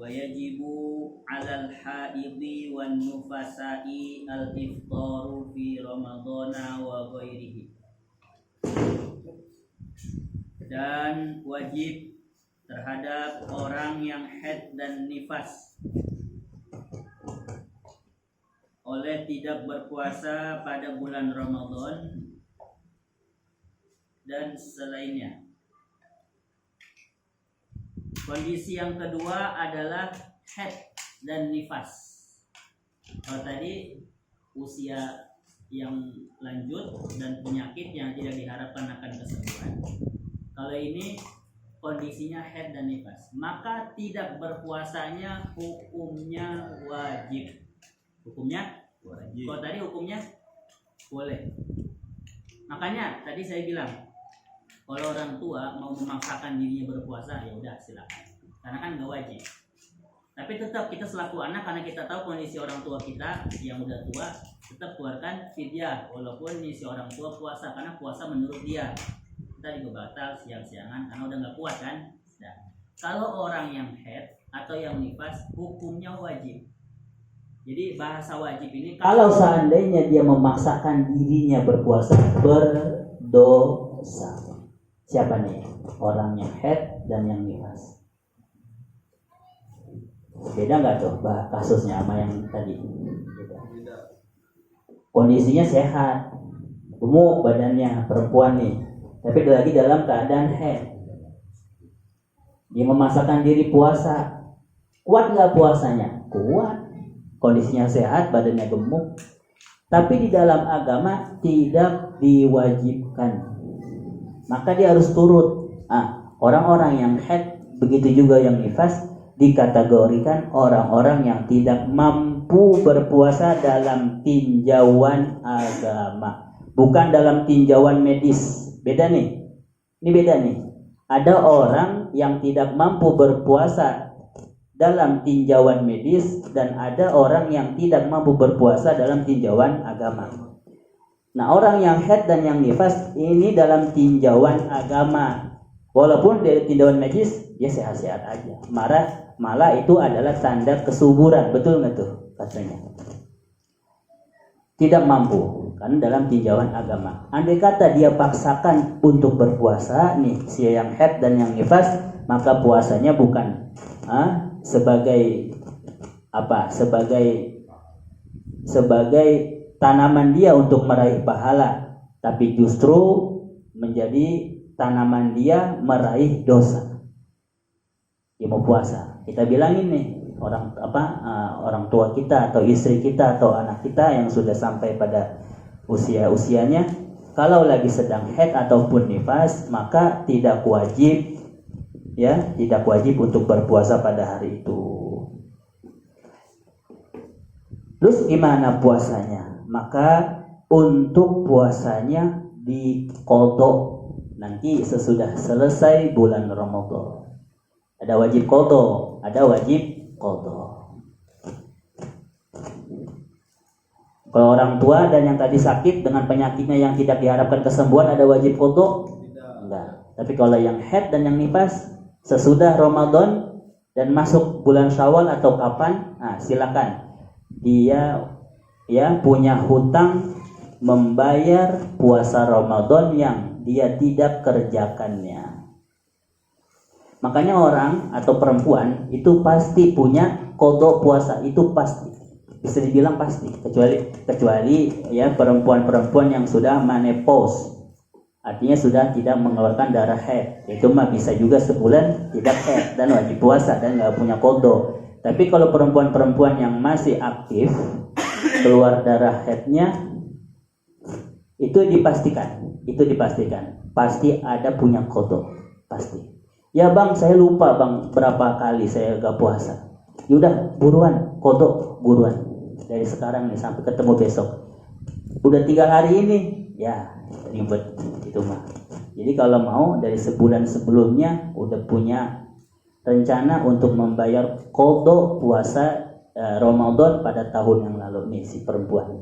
wa yajibu 'alal haidhi wan nufasa'i al-iftaru fi ramadhana wa ghairihi. Dan wajib terhadap orang yang haid dan nifas oleh tidak berpuasa pada bulan Ramadan dan selainnya. Kondisi yang kedua adalah haid dan nifas. Kalau tadi usia yang lanjut dan penyakit yang tidak diharapkan akan kesembuhan. Kalau ini kondisinya haid dan nifas, maka tidak berpuasanya hukumnya wajib. Hukumnya wajib. Kalau tadi hukumnya boleh. Makanya tadi saya bilang, kalau orang tua mau memaksakan dirinya berpuasa, ya udah silakan. Karena kan nggak wajib. Tapi tetap kita selaku anak, karena kita tahu kondisi orang tua kita yang udah tua, tetap keluarkan fidyah walaupun si orang tua puasa, karena puasa menurut dia. Kita juga batal siang-siangan karena udah nggak kuat kan. Nah, kalau orang yang haid atau yang nifas, hukumnya wajib. Jadi bahasa wajib ini kalau seandainya dia memaksakan dirinya berpuasa, berdosa. Siapa nih? Orang yang haid dan yang nifas. Beda nggak tuh kasusnya sama yang tadi? Beda. Kondisinya sehat, gemuk badannya, perempuan nih, tapi lagi dalam keadaan haid. Dia memaksakan diri puasa. Kuat nggak puasanya? Kuat. Kondisinya sehat, badannya gemuk. Tapi di dalam agama tidak diwajibkan. Maka dia harus turut. Orang-orang yang haid, begitu juga yang nifas, dikategorikan orang-orang yang tidak mampu berpuasa dalam tinjauan agama, bukan dalam tinjauan medis. Beda nih. Ini beda nih. Ada orang yang tidak mampu berpuasa dalam tinjauan medis dan ada orang yang tidak mampu berpuasa dalam tinjauan agama. Nah, orang yang haid dan yang nifas ini dalam tinjauan agama. Walaupun dari tinjauan medis dia sehat-sehat aja. Malah itu adalah tanda kesuburan. Betul nggak tuh katanya? Tidak mampu karena dalam tinjauan agama. Andai kata dia paksakan untuk berpuasa nih, si yang haid dan yang nifas, maka puasanya bukan sebagai apa? Sebagai tanaman dia untuk meraih pahala, tapi justru menjadi tanaman dia meraih dosa. Dia mau puasa. Kita bilangin nih orang tua kita atau istri kita atau anak kita yang sudah sampai pada usianya, kalau lagi sedang haid ataupun nifas, maka tidak wajib untuk berpuasa pada hari itu. Terus gimana puasanya? Maka untuk puasanya diqodho nanti sesudah selesai bulan Ramadan. Ada wajib qodho, ada wajib qodho. Kalau orang tua dan yang tadi sakit dengan penyakitnya yang tidak diharapkan kesembuhan, ada wajib qodho? Enggak. Tapi kalau yang haid dan yang nifas sesudah Ramadan dan masuk bulan Syawal atau kapan, silakan. Dia punya hutang membayar puasa Ramadan yang dia tidak kerjakannya. Makanya orang atau perempuan itu pasti punya qodho puasa, itu pasti. Bisa dibilang pasti, kecuali ya perempuan-perempuan yang sudah menopause. Artinya sudah tidak mengeluarkan darah haid. Itu mah bisa juga sebulan tidak haid dan wajib puasa dan enggak punya qodho. Tapi kalau perempuan-perempuan yang masih aktif keluar darah haidnya, itu dipastikan pasti ada punya qodho, pasti. Ya bang, saya lupa bang berapa kali saya gak puasa. Yaudah buruan qodho, buruan dari sekarang nih sampai ketemu besok. Udah 3 hari ini, ya ribet itu mah. Jadi kalau mau dari sebulan sebelumnya udah punya rencana untuk membayar qodho puasa Ramadan pada tahun yang lalu nih si perempuan.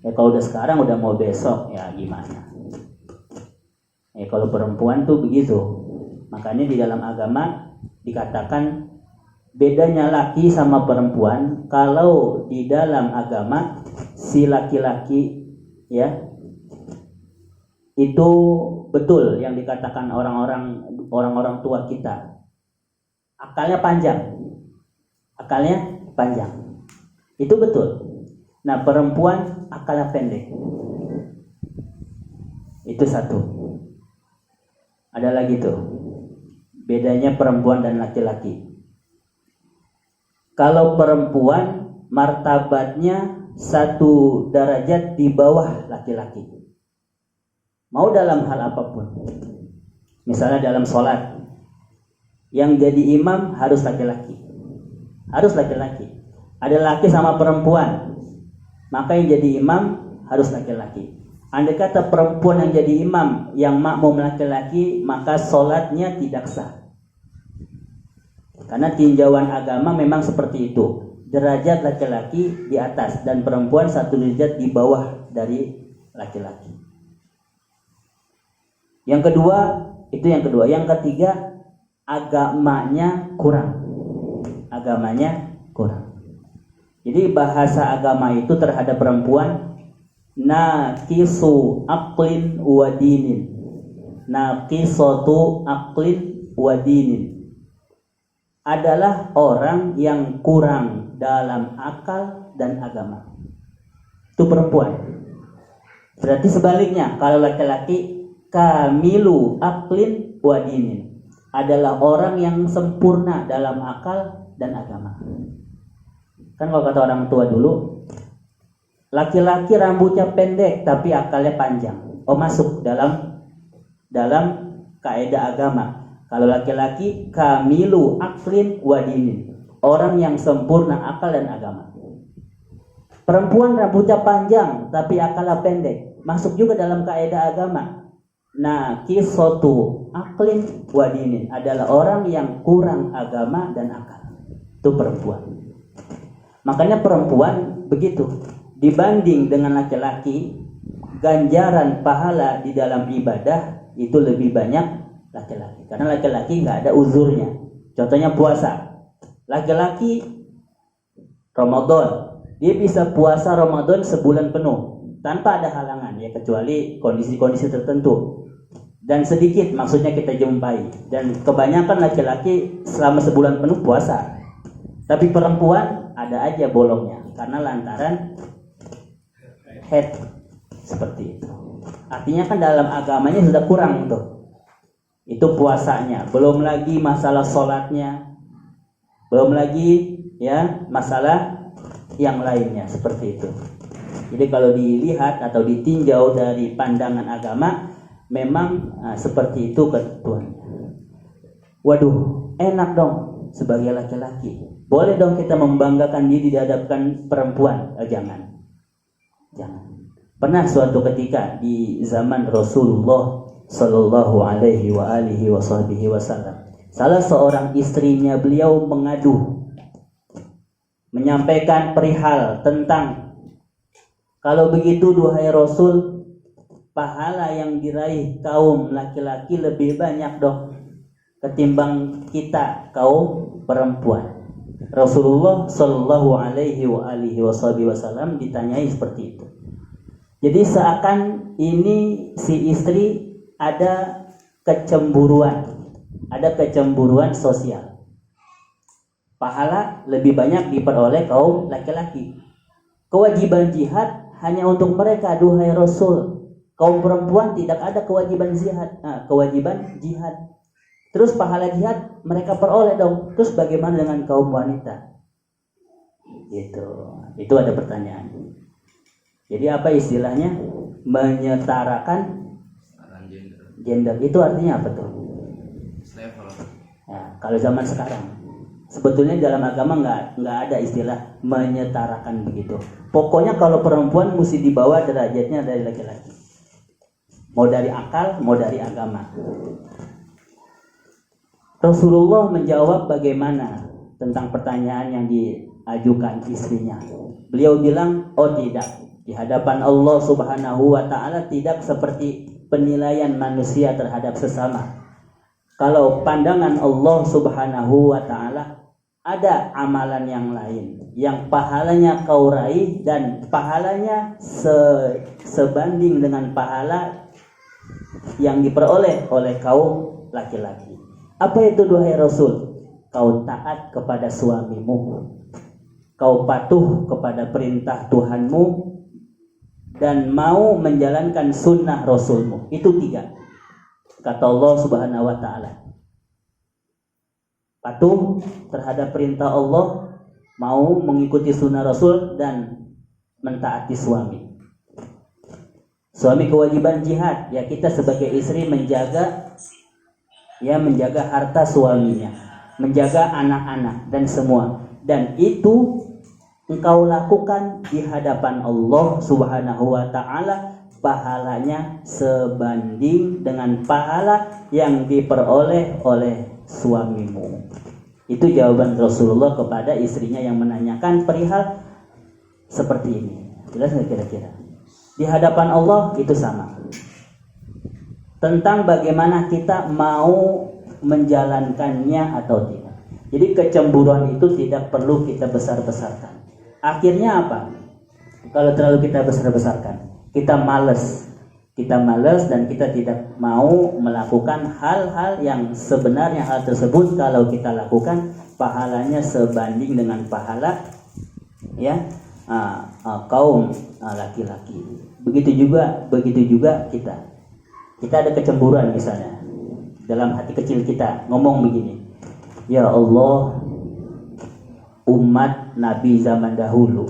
Ya kalau udah sekarang udah mau besok, ya gimana? Ya kalau perempuan tuh begitu. Makanya di dalam agama dikatakan bedanya laki sama perempuan, kalau di dalam agama si laki-laki ya itu betul yang dikatakan orang-orang tua kita, akalnya panjang, itu betul. Nah, perempuan akalnya pendek, itu satu. Ada lagi tuh bedanya perempuan dan laki-laki. Kalau perempuan martabatnya satu derajat di bawah laki-laki, mau dalam hal apapun. Misalnya dalam sholat, yang jadi imam harus laki-laki. Ada laki sama perempuan, maka yang jadi imam harus laki-laki. Andai kata perempuan yang jadi imam, yang makmum laki-laki, maka sholatnya tidak sah. Karena tinjauan agama memang seperti itu. Derajat laki-laki di atas dan perempuan satu derajat di bawah dari laki-laki. Yang kedua, Yang ketiga, agamanya kurang. Jadi bahasa agama itu terhadap perempuan naqisu aqlin wa dinin. Naqisatu aqlin wa dinin adalah orang yang kurang dalam akal dan agama. Itu perempuan. Berarti sebaliknya, kalau laki-laki kamilu aqlin wa dinin adalah orang yang sempurna dalam akal dan agama. Kan kalau kata orang tua dulu, laki-laki rambutnya pendek tapi akalnya panjang. Oh, masuk dalam kaidah agama. Kalau laki-laki kamilu aqlin wa dinin, orang yang sempurna akal dan agama. Perempuan rambutnya panjang tapi akalnya pendek, masuk juga dalam kaidah agama. Nah, qisatu aqlin wa dinin adalah orang yang kurang agama dan akal. Itu perempuan. Makanya perempuan begitu, dibanding dengan laki-laki, ganjaran pahala di dalam ibadah itu lebih banyak laki-laki. Karena laki-laki nggak ada uzurnya. Contohnya puasa. Laki-laki Ramadan, dia bisa puasa Ramadan sebulan penuh tanpa ada halangan, ya kecuali kondisi-kondisi tertentu. Dan sedikit maksudnya kita jumpai. Dan kebanyakan laki-laki selama sebulan penuh puasa. Tapi perempuan ada aja bolongnya karena lantaran head seperti itu. Artinya kan dalam agamanya sudah kurang tuh. Itu puasanya, belum lagi masalah sholatnya, belum lagi ya masalah yang lainnya seperti itu. Jadi kalau dilihat atau ditinjau dari pandangan agama, memang seperti itu ketentuannya. Waduh, enak dong sebagai laki-laki. Boleh dong kita membanggakan diri di hadapan perempuan? Jangan. Pernah suatu ketika di zaman Rasulullah Sallallahu alaihi wa alihi wa sahbihi wasallam, salah seorang istrinya beliau mengadu, menyampaikan perihal tentang, kalau begitu duhai Rasul, pahala yang diraih kaum laki-laki lebih banyak dong ketimbang kita kaum perempuan. Rasulullah Sallallahu alaihi wa alihi wa sahbihi wasallam ditanyai seperti itu. Jadi seakan ini si istri ada kecemburuan sosial. Pahala lebih banyak diperoleh kaum laki-laki. Kewajiban jihad hanya untuk mereka, duhai Rasul. Kaum perempuan tidak ada kewajiban jihad. Terus pahala jihad mereka peroleh dong. Terus bagaimana dengan kaum wanita? Gitu. Itu ada pertanyaan. Jadi apa istilahnya? Menyetarakan gender. Itu artinya apa tuh? Ya, kalau zaman sekarang sebetulnya dalam agama nggak ada istilah menyetarakan begitu. Pokoknya kalau perempuan mesti dibawa derajatnya dari laki-laki. Mau dari akal, mau dari agama. Rasulullah menjawab bagaimana tentang pertanyaan yang diajukan istrinya. Beliau bilang, oh tidak. Di hadapan Allah Subhanahu wa ta'ala tidak seperti penilaian manusia terhadap sesama. Kalau pandangan Allah Subhanahu wa ta'ala ada amalan yang lain yang pahalanya kau raih dan pahalanya sebanding dengan pahala yang diperoleh oleh kaum laki-laki. Apa itu duhai Rasul? Kau taat kepada suamimu, kau patuh kepada perintah Tuhanmu, dan mau menjalankan sunnah Rasulmu. Itu 3. Kata Allah Subhanahu wa ta'ala. Patuh terhadap perintah Allah, mau mengikuti sunnah Rasul, dan mentaati suami. Suami kewajiban jihad, ya kita sebagai istri menjaga harta suaminya, menjaga anak-anak dan semua. Dan itu engkau lakukan di hadapan Allah Subhanahu wa ta'ala, pahalanya sebanding dengan pahala yang diperoleh oleh suamimu. Itu jawaban Rasulullah kepada istrinya yang menanyakan perihal seperti ini. Jelas nggak kira-kira? Di hadapan Allah itu sama. Tentang bagaimana kita mau menjalankannya atau tidak. Jadi kecemburuan itu tidak perlu kita besar-besarkan. Akhirnya apa? Kalau terlalu kita besar-besarkan, kita malas dan kita tidak mau melakukan hal-hal yang sebenarnya hal tersebut kalau kita lakukan pahalanya sebanding dengan pahala kaum laki-laki. Begitu juga kita ada kecemburuan misalnya dalam hati kecil kita ngomong begini, ya Allah, umat Nabi zaman dahulu,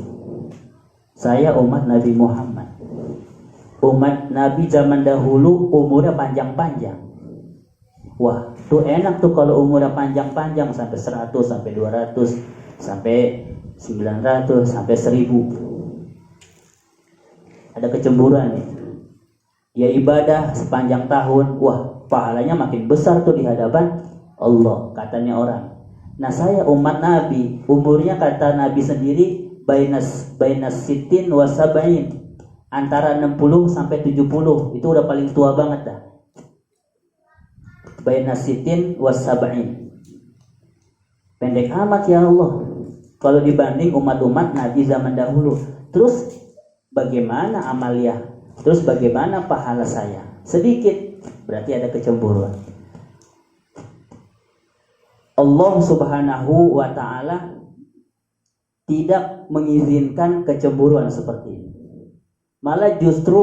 saya umat Nabi Muhammad. Umat Nabi zaman dahulu umurnya panjang-panjang. Wah, tuh enak tuh kalau umurnya panjang-panjang sampai 100, sampai 200, sampai 900, sampai 1000. Ada kecemburuan nih. Ya ibadah sepanjang tahun, wah pahalanya makin besar tuh di hadapan Allah, katanya orang. Nah saya umat Nabi, umurnya kata Nabi sendiri bainas sitin wa sab'in, antara 60 sampai 70, itu udah paling tua banget dah. Bainas sitin wa sab'in, pendek amat ya Allah kalau dibanding umat-umat Nabi zaman dahulu. Terus bagaimana amalia? Terus bagaimana pahala saya? Sedikit, berarti ada kecemburuan. Allah Subhanahu wa ta'ala tidak mengizinkan kecemburuan seperti ini. Malah justru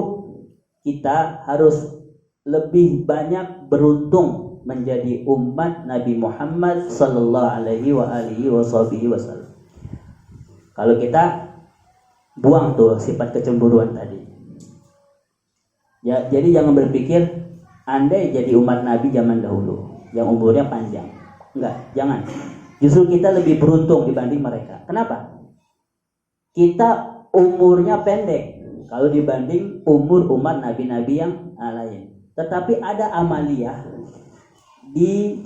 kita harus lebih banyak beruntung menjadi umat Nabi Muhammad sallallahu alaihi wasallam. Kalau kita buang tuh sifat kecemburuan tadi. Ya, jadi jangan berpikir andai jadi umat Nabi zaman dahulu yang umurnya panjang. Enggak, jangan. Justru kita lebih beruntung dibanding mereka. Kenapa? Kita umurnya pendek kalau dibanding umur umat nabi-nabi yang lain. Tetapi ada amaliyah di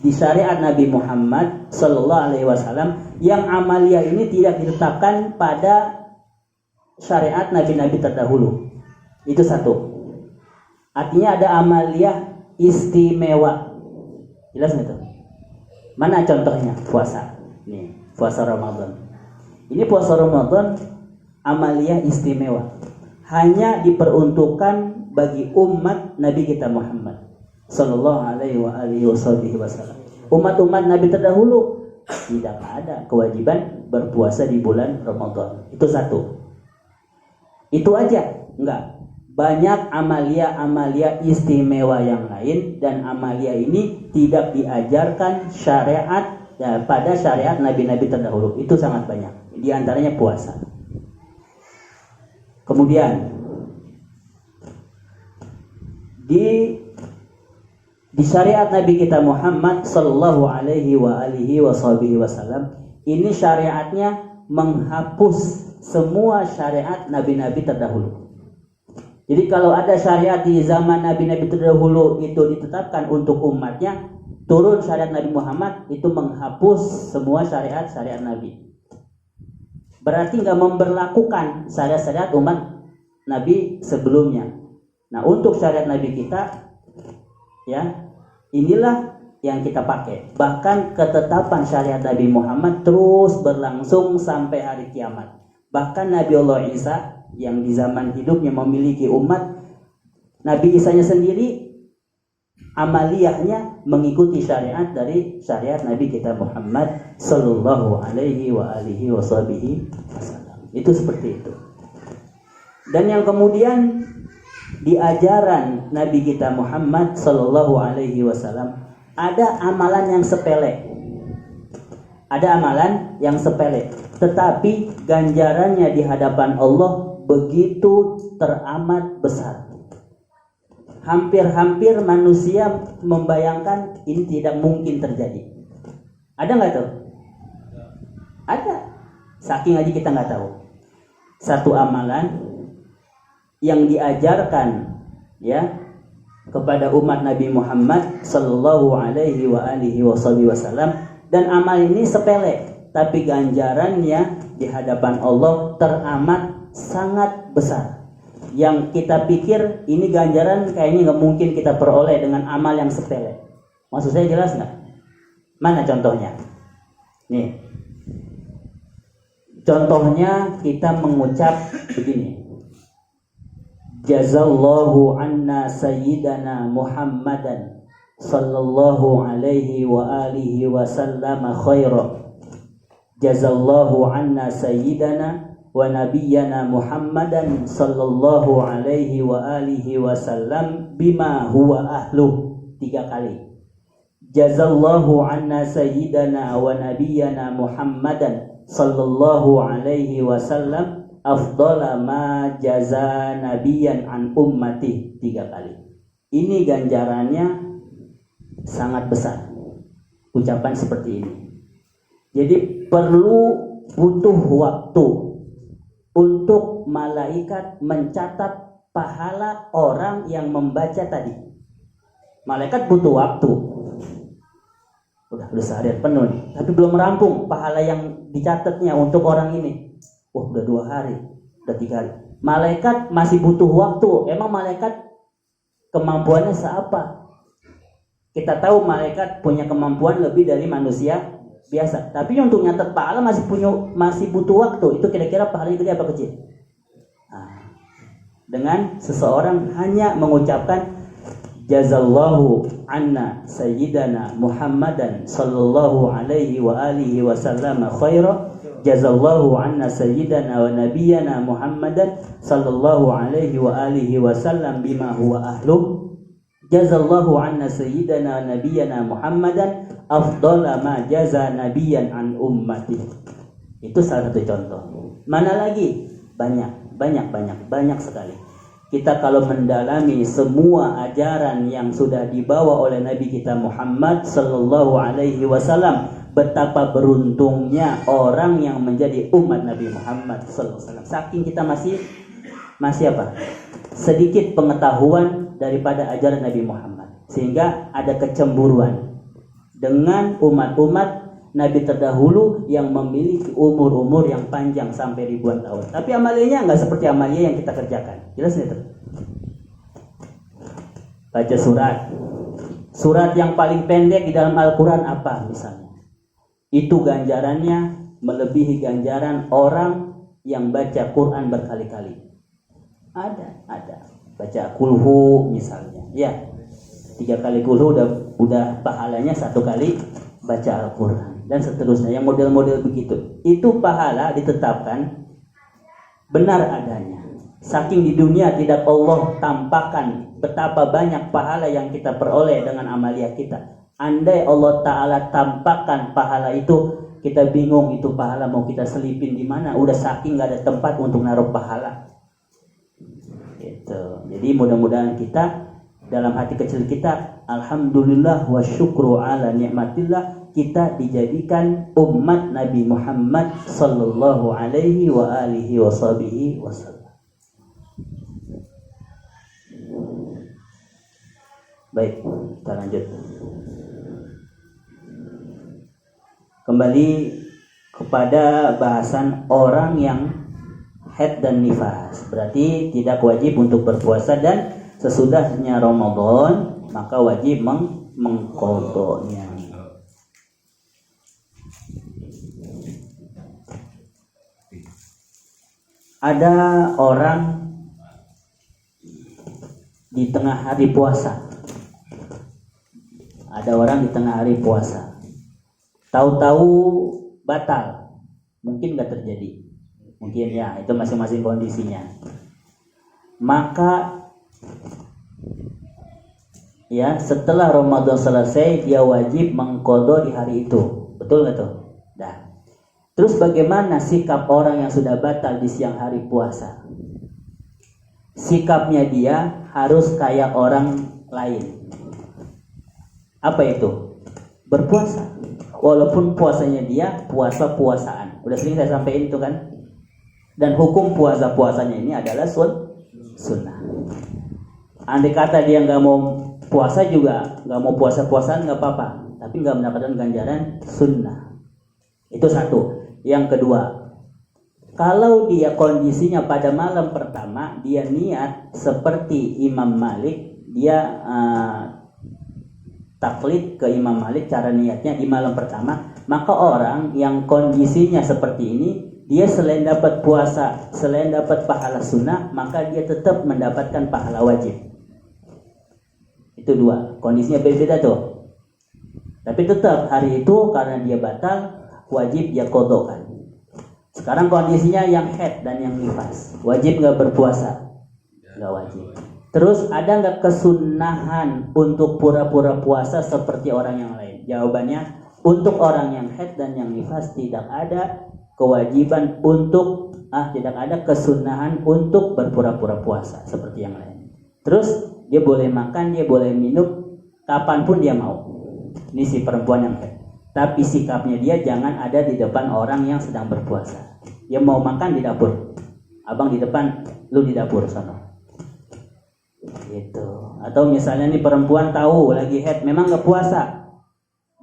syariat Nabi Muhammad sallallahu alaihi wasallam yang amaliyah ini tidak ditetapkan pada syariat nabi-nabi terdahulu. Itu satu. Artinya ada amaliyah istimewa. Jelas nggak tuh? Mana contohnya? Puasa. Nih, puasa Ramadan. Ini puasa Ramadan amaliyah istimewa. Hanya diperuntukkan bagi umat Nabi kita Muhammad sallallahu alaihi wasallam. Umat-umat Nabi terdahulu tidak ada kewajiban berpuasa di bulan Ramadan. Itu satu. Itu aja? Enggak. Banyak amalia-amalia istimewa yang lain, dan amalia ini tidak diajarkan syariat pada syariat nabi-nabi terdahulu. Itu sangat banyak. Di antaranya puasa. Kemudian di syariat Nabi kita Muhammad sallallahu alaihi wasallam ini syariatnya menghapus semua syariat nabi-nabi terdahulu. Jadi kalau ada syariat di zaman nabi-nabi terdahulu itu ditetapkan untuk umatnya, turun syariat Nabi Muhammad itu menghapus semua syariat-syariat Nabi. Berarti nggak memberlakukan syariat-syariat umat Nabi sebelumnya. Nah, untuk syariat Nabi kita, ya, inilah yang kita pakai. Bahkan ketetapan syariat Nabi Muhammad terus berlangsung sampai hari kiamat. Bahkan Nabi Allah Isa yang di zaman hidupnya memiliki umat, Nabi Isanya sendiri amaliyahnya mengikuti syariat dari syariat Nabi kita Muhammad sallallahu alaihi wa alihi wasallam. Itu seperti itu. Dan yang kemudian di ajaran Nabi kita Muhammad sallallahu alaihi wasallam ada amalan yang sepele. Ada amalan yang sepele, tetapi ganjarannya di hadapan Allah begitu teramat besar. Hampir-hampir manusia membayangkan ini tidak mungkin terjadi. Ada nggak tuh? Ada. Saking aja kita nggak tahu. Satu amalan yang diajarkan ya kepada umat Nabi Muhammad sallallahu alaihi wa alihi wasallam, dan amal ini sepele tapi ganjarannya di hadapan Allah teramat sangat besar. Yang kita pikir ini ganjaran kayaknya nggak mungkin kita peroleh dengan amal yang sepele. Maksud saya jelas nggak? Mana contohnya? Nih, contohnya kita mengucap begini: Jazallahu anna sayyidana Muhammadan sallallahu alaihi wa alihi wasallam khairan. Jazallahu anna sayyidana wa nabiyyana Muhammadan sallallahu alaihi wa alihi wasallam bima huwa ahluh. 3 kali. Jazallahu anna sayyidana wa nabiyyana Muhammadan sallallahu alaihi wasallam afdala ma jaza nabiyan an ummati. 3 kali. Ini ganjarannya sangat besar. Ucapan seperti ini. Jadi butuh waktu untuk malaikat mencatat pahala orang yang membaca tadi. Malaikat butuh waktu. Udah seharian penuh nih, tapi belum rampung pahala yang dicatatnya untuk orang ini. Wah, udah 2 hari, udah 3 hari. Malaikat masih butuh waktu. Emang malaikat kemampuannya seapa? Kita tahu malaikat punya kemampuan lebih dari manusia biasa. Tapi untuk nyatet pahala masih butuh waktu. Itu kira-kira pahalanya gede apa kecil? Nah, dengan seseorang hanya mengucapkan Jazallahu anna sayyidana Muhammadan sallallahu alaihi wa alihi wasallam khairan. Jazallahu anna sayyidana wa nabiyyana Muhammadan sallallahu alaihi wa alihi wasallam bima huwa ahluh. Jazallahu anna sayyidana wa nabiyyana Muhammadan afdala ma jaza nabiyyan an ummati. Itu salah satu contoh. Mana lagi? Banyak sekali. Kita kalau mendalami semua ajaran yang sudah dibawa oleh Nabi kita Muhammad sallallahu alaihi wasallam, betapa beruntungnya orang yang menjadi umat Nabi Muhammad sallallahu alaihi wasallam. Saking kita masih apa? Sedikit pengetahuan daripada ajaran Nabi Muhammad, sehingga ada kecemburuan dengan umat-umat Nabi terdahulu yang memiliki umur-umur yang panjang sampai ribuan tahun. Tapi amaliyahnya nggak seperti amaliyah yang kita kerjakan. Jelas itu? Baca surat. Surat yang paling pendek di dalam Al-Quran apa misalnya? Itu ganjarannya melebihi ganjaran orang yang baca Quran berkali-kali. Ada. Baca kulhu misalnya. Ya, 3 kali kulhu udah pahalanya 1 kali baca Al-Quran. Dan seterusnya, yang model-model begitu. Itu pahala ditetapkan benar adanya. Saking di dunia tidak Allah tampakkan betapa banyak pahala yang kita peroleh dengan amaliyah kita. Andai Allah Ta'ala tampakkan pahala itu, kita bingung itu pahala mau kita selipin di mana. Udah saking gak ada tempat untuk naruh pahala. Gitu. Jadi mudah-mudahan kita dalam hati kecil kita, alhamdulillah wa syukru ala ni'matillah, kita dijadikan umat Nabi Muhammad sallallahu alaihi wa alihi wasallam. Baik, kita lanjut. Kembali kepada bahasan orang yang haid dan nifas. Berarti tidak wajib untuk berpuasa, dan sesudahnya Ramadan maka wajib mengkodoknya. Ada orang di tengah hari puasa. Ada orang di tengah hari puasa. Tahu-tahu batal. Mungkin nggak terjadi. Mungkin ya, itu masing-masing kondisinya. Maka ya setelah Ramadan selesai dia wajib mengqadha di hari itu. Betul nggak tuh? Dah. Terus bagaimana sikap orang yang sudah batal di siang hari puasa? Sikapnya dia harus kayak orang lain. Apa itu? Berpuasa. Walaupun puasanya dia puasa-puasaan. Udah sering saya sampaikan itu kan? Dan hukum puasa-puasanya ini adalah sunnah. Andai kata dia nggak mau puasa juga, nggak mau puasa-puasaan nggak apa-apa. Tapi nggak mendapatkan ganjaran sunnah. Itu satu. Yang kedua, kalau dia kondisinya pada malam pertama dia niat seperti Imam Malik, dia taklid ke Imam Malik cara niatnya di malam pertama, maka orang yang kondisinya seperti ini, dia selain dapat puasa, selain dapat pahala sunnah, maka dia tetap mendapatkan pahala wajib. Itu dua, kondisinya berbeda tuh. Tapi tetap hari itu karena dia batal, wajib dia qadha. Sekarang kondisinya yang haid dan yang nifas, wajib nggak berpuasa? Nggak wajib. Terus ada nggak kesunahan untuk pura-pura puasa seperti orang yang lain? Jawabannya, untuk orang yang haid dan yang nifas tidak ada kewajiban untuk tidak ada kesunahan untuk berpura-pura puasa seperti yang lain. Terus dia boleh makan, dia boleh minum kapanpun dia mau. Ini si perempuan yang haid. Tapi sikapnya dia jangan ada di depan orang yang sedang berpuasa. Dia mau makan di dapur, abang di depan, lu di dapur sana. Gitu. Atau misalnya nih perempuan tahu lagi haid, memang nggak puasa,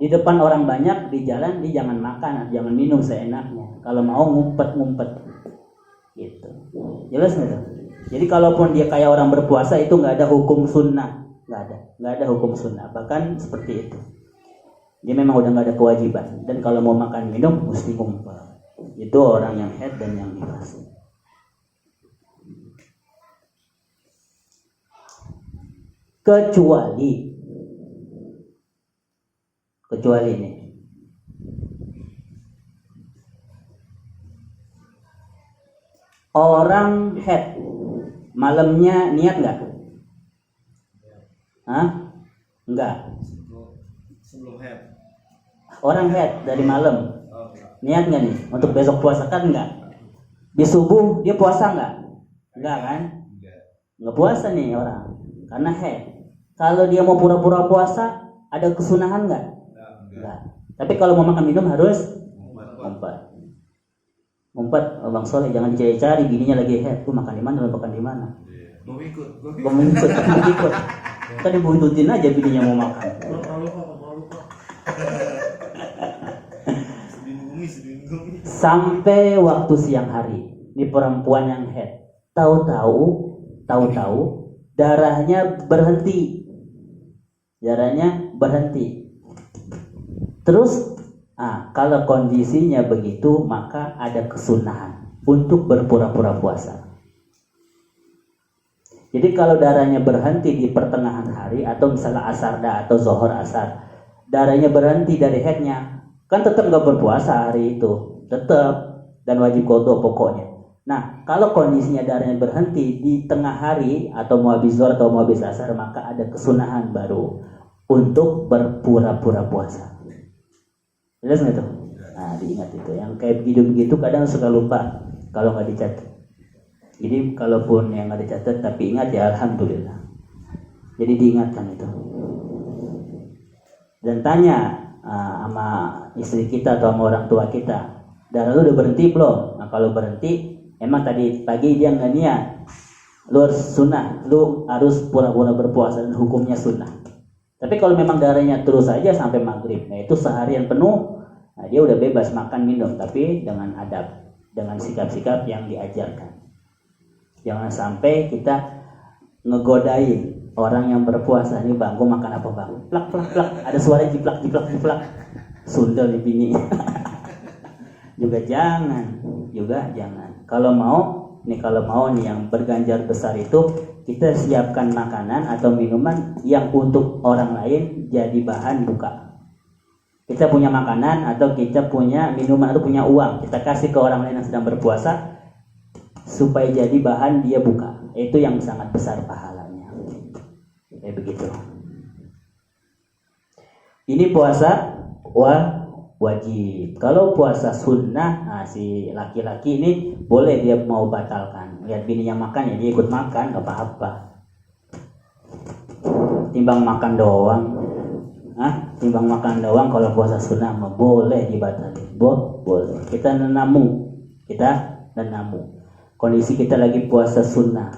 di depan orang banyak di jalan dia jangan makan, jangan minum seenaknya. Kalau mau ngumpet-ngumpet. Gitu. Jelas nggak tuh? Jadi kalaupun dia kayak orang berpuasa itu nggak ada hukum sunnah, nggak ada hukum sunnah. Bahkan seperti itu. Dia memang udah nggak ada kewajiban, dan kalau mau makan minum mesti ngumpet. Itu orang yang haid dan yang nifas. Kecuali ini orang haid malamnya niat nggak? Enggak. Sebelum haid. Orang haid dari malam, niat nggak nih untuk besok puasa? Kan nggak. Di subuh dia puasa nggak? Nggak kan? Nggak puasa nih orang karena haid. Kalau dia mau pura-pura puasa, ada kesunahan nggak? Nggak. Tapi kalau mau makan minum harus ngumpet. Bang Soleh jangan dicari-cari, bininya lagi haid, tuh makan di mana? Makan di mana? Mau ikut. Kan dibuntutin aja bininya mau makan. Sampai waktu siang hari, ini perempuan yang haid, tahu-tahu darahnya berhenti. Terus, kalau kondisinya begitu, maka ada kesunahan untuk berpura-pura puasa. Jadi kalau darahnya berhenti di pertengahan hari, atau misalnya asar atau zohor asar, darahnya berhenti dari haidnya, kan tetap nggak berpuasa hari itu, tetap, dan wajib qadha pokoknya. Nah, kalau kondisinya darahnya berhenti di tengah hari atau mau habis zuhur atau mau habis asar, maka ada kesunahan baru untuk berpura-pura puasa. Jelas nggak tuh? Nah, diingat itu. Yang kayak begitu-begitu kadang suka lupa kalau nggak dicatat. Jadi kalaupun yang nggak dicatat tapi ingat ya alhamdulillah. Jadi diingatkan itu. Dan tanya sama istri kita atau sama orang tua kita, darah lu udah berhenti belum? Nah kalau berhenti, emang tadi pagi dia nggak niat, lu harus sunnah, lu harus pura-pura berpuasa dan hukumnya sunnah. Tapi kalau memang darahnya terus saja sampai maghrib, nah itu seharian penuh, nah dia udah bebas makan minum, tapi dengan adab, dengan sikap-sikap yang diajarkan. Jangan sampai kita ngegodain Orang yang berpuasa nih bang, gue makan apa bang? Plak plak plak, ada suara jiplak jiplak jiplak. Sundel di bini. juga jangan. Kalau mau nih yang berganjar besar itu kita siapkan makanan atau minuman yang untuk orang lain jadi bahan buka. Kita punya makanan atau kita punya minuman atau punya uang, kita kasih ke orang lain yang sedang berpuasa supaya jadi bahan dia buka. Itu yang sangat besar pahalanya. Kayak begitu. Ini puasa wajib. Kalau puasa sunnah, nah si laki-laki ini boleh dia mau batalkan. Lihat bininya makan ya dia ikut makan, gak apa-apa. Timbang makan doang. Timbang makan doang kalau puasa sunnah mah boleh dibatalkan. Boleh. Kita nenamu. Kondisi kita lagi puasa sunnah.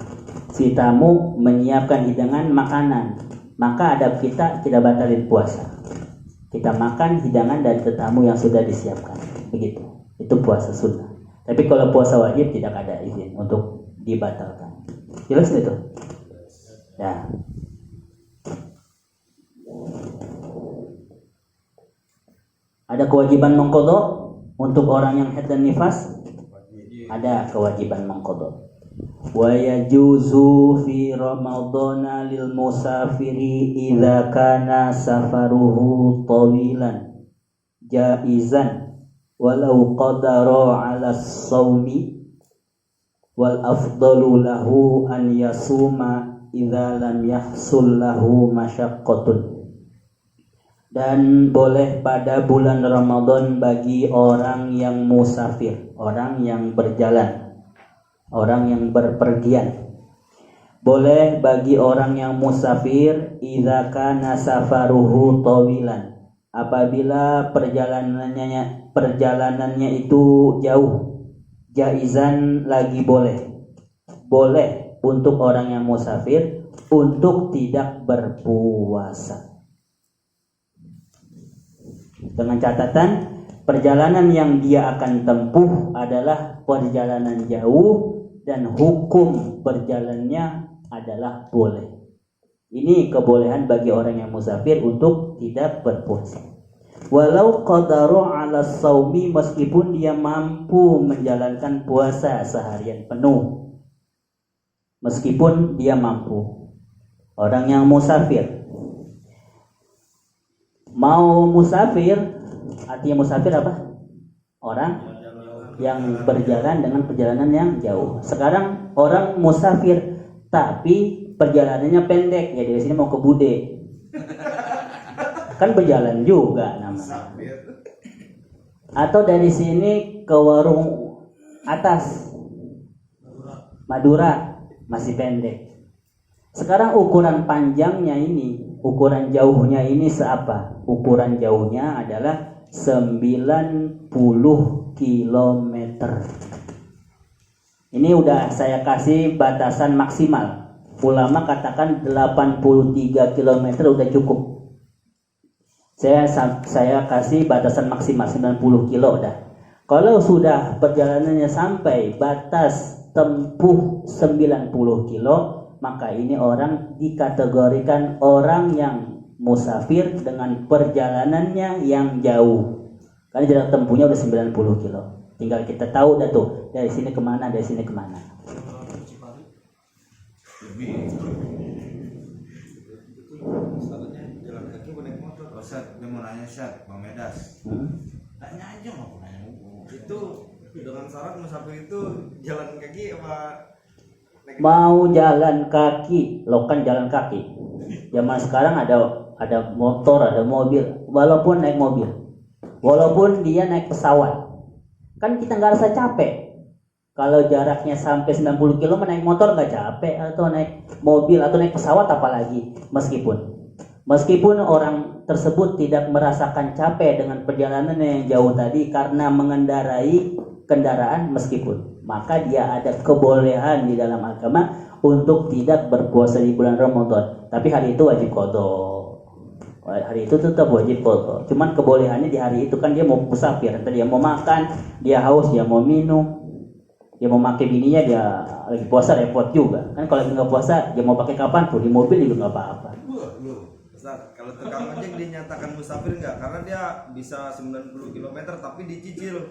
Si tamu menyiapkan hidangan makanan, maka adab kita tidak batalin puasa. Kita makan hidangan dari tetamu yang sudah disiapkan. Begitu. Itu puasa sunnah. Tapi kalau puasa wajib tidak ada izin untuk dibatalkan. Jelas itu? Ya. Ada kewajiban mengqadha untuk orang yang haid dan nifas? Ada kewajiban mengqadha. Wa yajuzu fi ramadhana lil musafiri idza kana safaruhu tawilan jaizan walau qadara 'ala as-shaumi wal afdalu lahu an yasuma idza lam yahsul lahu masyaqqatun. Dan boleh pada bulan Ramadan bagi orang yang musafir, orang yang berjalan, orang yang berpergian. Boleh bagi orang yang musafir idza kana safaruhu tawilan, apabila perjalanannya itu jauh. Jaizan lagi boleh untuk orang yang musafir untuk tidak berpuasa. Dengan catatan perjalanan yang dia akan tempuh adalah perjalanan jauh dan hukum berjalannya adalah boleh. Ini kebolehan bagi orang yang musafir untuk tidak berpuasa. Walau qadaru 'ala shaumi, meskipun dia mampu menjalankan puasa seharian penuh. Meskipun dia mampu. Orang yang musafir mau musafir, artinya musafir apa? Orang yang berjalan dengan perjalanan yang jauh. Sekarang orang musafir tapi perjalanannya pendek, ya dari sini mau ke Bude. Kan berjalan juga namanya. Atau dari sini ke warung atas Madura masih pendek. Sekarang ukuran panjangnya ini, ukuran jauhnya ini seapa? Ukuran jauhnya adalah 90 km. Ini udah saya kasih batasan maksimal. Ulama katakan 83 km udah cukup. Saya kasih batasan maksimal 90 kilo udah. Kalau sudah perjalanannya sampai batas tempuh 90 kilo, maka ini orang dikategorikan orang yang musafir dengan perjalanannya yang jauh. Karena jarak tempuhnya udah 90 kilo. Tinggal kita tahu dah tuh dari sini kemana, dari sini kemana. Statusnya jalan kaki naik motor. Ustaz, dia mau nanya Syed, Bang Medas. Tanya aja mau nanya. Itu dengan syarat musafir itu jalan kaki apa? Mau jalan kaki, lo kan jalan kaki. Zaman sekarang ada motor, ada mobil. Walaupun naik mobil, walaupun dia naik pesawat, kan kita nggak rasa capek. Kalau jaraknya sampai 90 km naik motor nggak capek, atau naik mobil atau naik pesawat apalagi. Meskipun orang tersebut tidak merasakan capek dengan perjalanan yang jauh tadi karena mengendarai kendaraan, meskipun, maka dia ada kebolehan di dalam agama untuk tidak berpuasa di bulan Ramadan. Tapi hari itu wajib qadha. Hari itu tetap wajib qadha. Cuman kebolehannya di hari itu kan dia mau musafir, dia mau makan, dia haus, dia mau minum. Dia mau pakai bininya, dia lagi puasa repot juga. Kan kalau lagi nggak puasa, dia mau pakai kapan pun di mobil juga nggak apa-apa. Ustaz, kalau tukang ojek dinyatakan musafir enggak? Karena dia bisa 90 km tapi dicicil.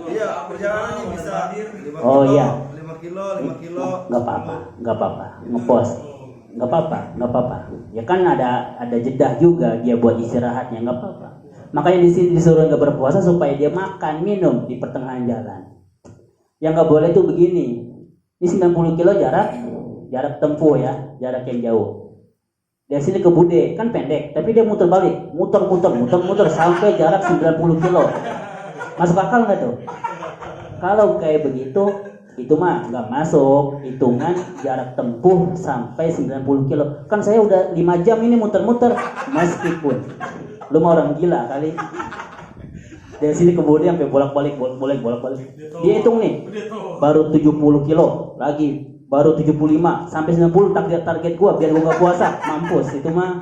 Iya, perjalanannya bisa 5 Oh, kilo, iya. 5 kilo, 5 kilo. Nggak apa-apa, ngepos. Nggak apa-apa. Ya kan ada jeda juga dia buat istirahatnya, nggak apa-apa. Makanya di sini disuruh nggak berpuasa supaya dia makan, minum di pertengahan jalan. Yang nggak boleh tuh begini. Ini 90 kilo jarak tempuh ya, jarak yang jauh. Dari sini ke Bude kan pendek, tapi dia muter balik, muter sampai jarak 90 kilo. Masuk akal nggak tuh? Kalau kayak begitu, itu mah nggak masuk hitungan jarak tempuh sampai 90 kilo. Kan saya udah 5 jam ini muter-muter, meskipun lu mau orang gila kali. Dari sini ke Bude sampai bolak-balik. Dia hitung nih, baru 70 kilo lagi. Baru 75 sampai 90 target gua biar gua nggak puasa. Mampus itu mah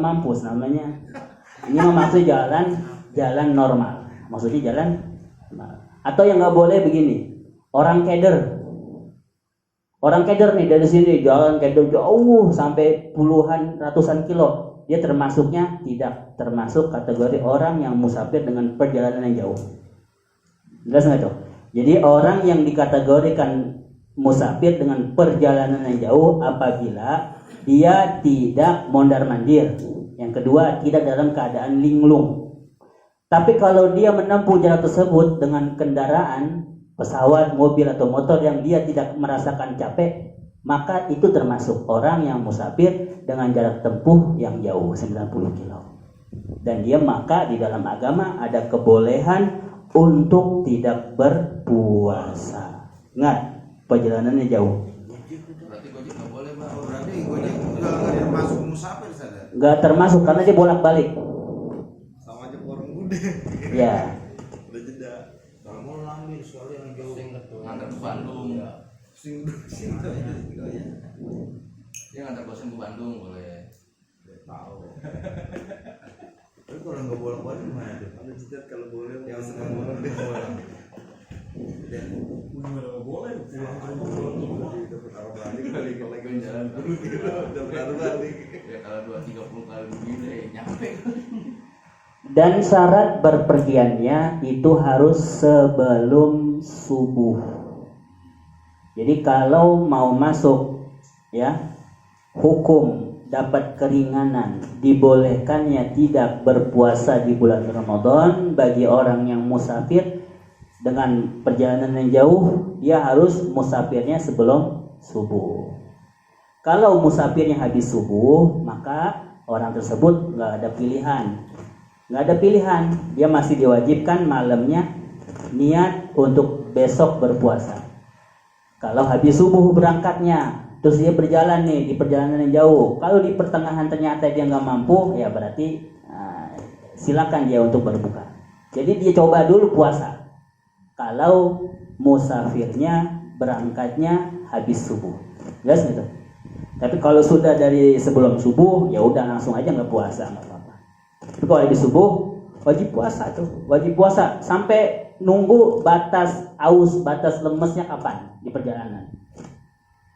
mampus namanya. Ini mah maksudnya jalan normal. Maksudnya jalan atau yang nggak boleh begini. Orang keder nih dari sini jalan keder jauh sampai puluhan ratusan kilo. Dia tidak termasuk kategori orang yang musafir dengan perjalanan yang jauh. Jelas nggak tuh? Jadi orang yang dikategorikan musafir dengan perjalanan yang jauh apabila dia tidak mondar-mandir. Yang kedua, tidak dalam keadaan linglung. Tapi kalau dia menempuh jarak tersebut dengan kendaraan, pesawat, mobil atau motor yang dia tidak merasakan capek, maka itu termasuk orang yang musafir dengan jarak tempuh yang jauh 90 kilo. Dan dia maka di dalam agama ada kebolehan untuk tidak berpuasa. Ingat, perjalanannya jauh. Berarti Gojek nggak boleh, Bang. Berarti Gojek juga nggak termasuk musafir, sadar? Nggak termasuk karena dia bolak-balik. Sama aja orang Bude. Ya. Udah jeda. Kalau mau ambil sekali yang jauh ngantar ke Bandung. Sing ya. Dia ngantar bosan ke Bandung boleh. Tahu. Tapi kalau nggak bolak-balik gimana tuh? Ada jeda kalau boleh yang senang bolak dia bolak. Dan boleh pulang balik lagi Jalan udah balik ya kalau 2-30 kali begini nyampe. Dan syarat berpergiannya itu harus sebelum subuh. Jadi kalau mau masuk ya hukum dapat keringanan dibolehkannya tidak berpuasa di bulan Ramadan bagi orang yang musafir dengan perjalanan yang jauh, dia harus musafirnya sebelum subuh. Kalau musafirnya habis subuh, maka orang tersebut nggak ada pilihan. Dia masih diwajibkan malamnya niat untuk besok berpuasa. Kalau habis subuh berangkatnya, terus dia berjalan nih di perjalanan yang jauh. Kalau di pertengahan ternyata dia nggak mampu, ya berarti silakan dia untuk berbuka. Jadi dia coba dulu puasa. Kalau musafirnya berangkatnya habis subuh, jelas gitu. Tapi kalau sudah dari sebelum subuh, ya udah langsung aja nggak puasa, nggak apa-apa. Tapi kalau habis subuh wajib puasa sampai nunggu batas aus, batas lemesnya kapan di perjalanan.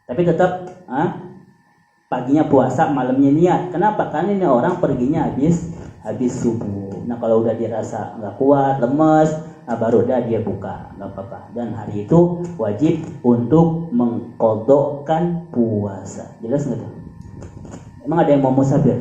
Tapi tetap paginya puasa, malamnya niat. Kenapa? Karena ini orang perginya habis subuh. Nah kalau udah dirasa nggak kuat, lemes, baru dah dia buka, nggak apa-apa. Dan hari itu wajib untuk mengqadhakan puasa. Jelas nggak tuh? Emang ada yang mau musafir?